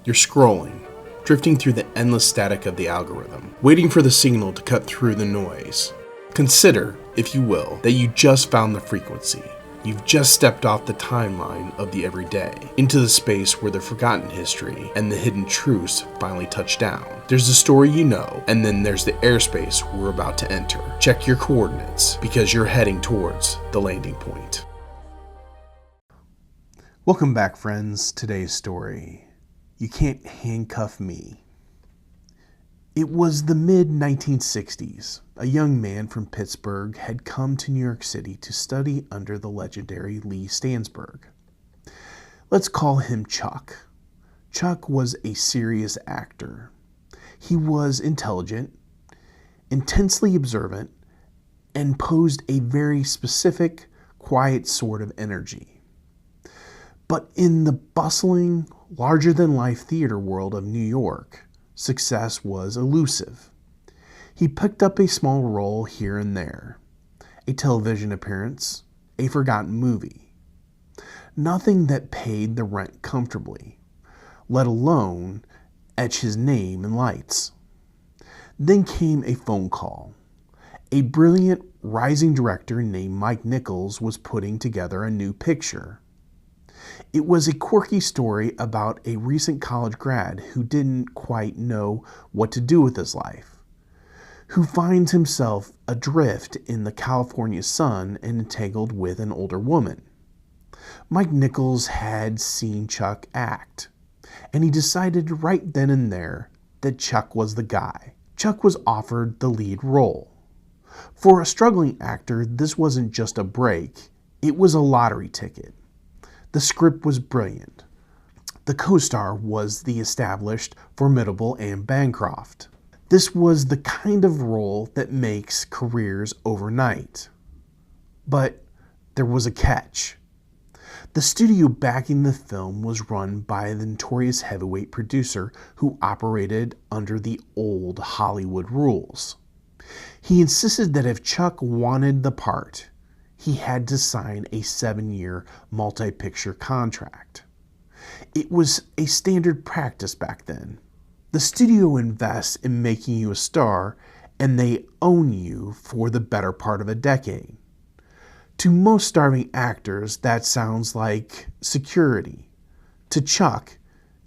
You're scrolling, drifting through the endless static of the algorithm, waiting for the signal to cut through the noise. Consider, if you will, that you just found the frequency. You've just stepped off the timeline of the everyday, into the space where the forgotten history and the hidden truths finally touch down. There's the story you know, and then there's the airspace we're about to enter. Check your coordinates, because you're heading towards the landing point. Welcome back, friends. Today's story: You Can't Handcuff Me. It was the mid-1960s. A young man from Pittsburgh had come to New York City to study under the legendary Lee Stansberg. Let's call him Chuck. Chuck was a serious actor. He was intelligent, intensely observant, and posed a very specific, quiet sort of energy. But in the bustling, larger-than-life theater world of New York, success was elusive. He picked up a small role here and there, a television appearance, a forgotten movie. Nothing that paid the rent comfortably, let alone etch his name in lights. Then came a phone call. A brilliant, rising director named Mike Nichols was putting together a new picture. It was a quirky story about a recent college grad who didn't quite know what to do with his life, who finds himself adrift in the California sun and entangled with an older woman. Mike Nichols had seen Chuck act, and he decided right then and there that Chuck was the guy. Chuck was offered the lead role. For a struggling actor, this wasn't just a break, it was a lottery ticket. The script was brilliant. The co-star was the established, formidable Anne Bancroft. This was the kind of role that makes careers overnight. But there was a catch. The studio backing the film was run by the notorious heavyweight producer who operated under the old Hollywood rules. He insisted that if Chuck wanted the part, he had to sign a 7-year multi-picture contract. It was a standard practice back then. The studio invests in making you a star, and they own you for the better part of a decade. To most starving actors, that sounds like security. To Chuck,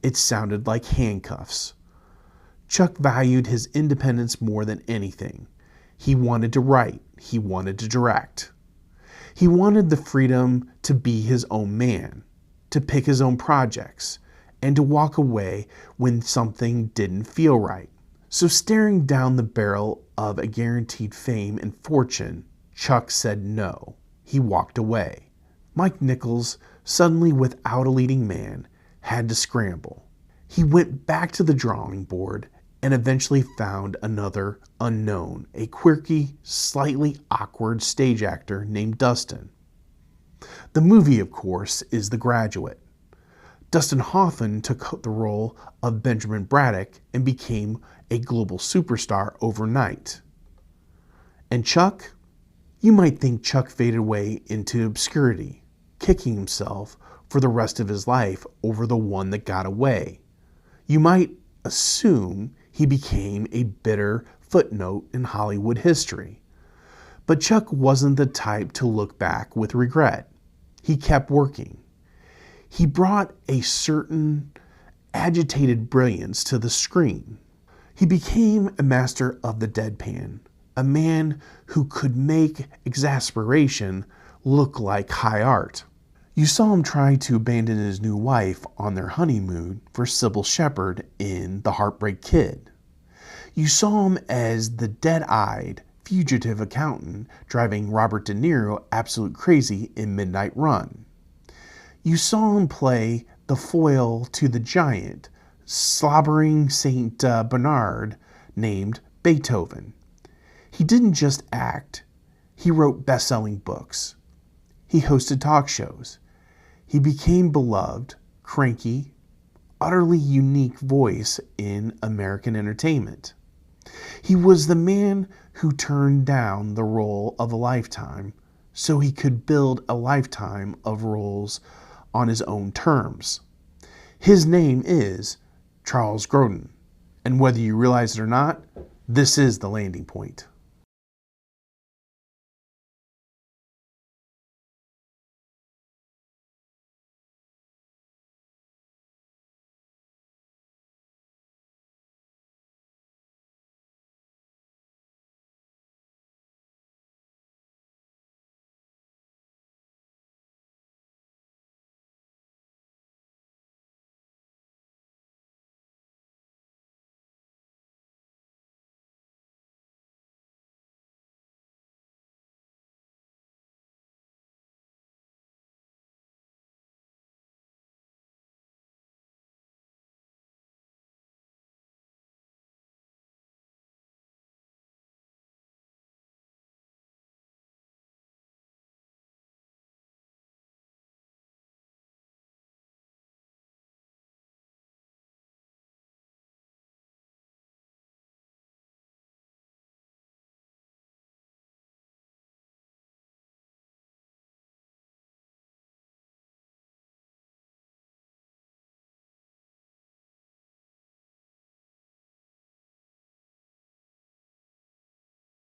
it sounded like handcuffs. Chuck valued his independence more than anything. He wanted to write. He wanted to direct. He wanted the freedom to be his own man, to pick his own projects, and to walk away when something didn't feel right. So staring down the barrel of a guaranteed fame and fortune, Chuck said no. He walked away. Mike Nichols, suddenly without a leading man, had to scramble. He went back to the drawing board and eventually found another unknown, a quirky, slightly awkward stage actor named Dustin. The movie, of course, is The Graduate. Dustin Hoffman took the role of Benjamin Braddock and became a global superstar overnight. And Chuck? You might think Chuck faded away into obscurity, kicking himself for the rest of his life over the one that got away. You might assume he became a bitter footnote in Hollywood history. But Chuck wasn't the type to look back with regret. He kept working. He brought a certain agitated brilliance to the screen. He became a master of the deadpan, a man who could make exasperation look like high art. You saw him try to abandon his new wife on their honeymoon for Sybil Shepherd in The Heartbreak Kid. You saw him as the dead-eyed, fugitive accountant driving Robert De Niro absolute crazy in Midnight Run. You saw him play the foil to the giant, slobbering Saint Bernard named Beethoven. He didn't just act. He wrote best-selling books. He hosted talk shows. He became beloved, cranky, utterly unique voice in American entertainment. He was the man who turned down the role of a lifetime so he could build a lifetime of roles on his own terms. His name is Charles Grodin. And whether you realize it or not, this is the landing point.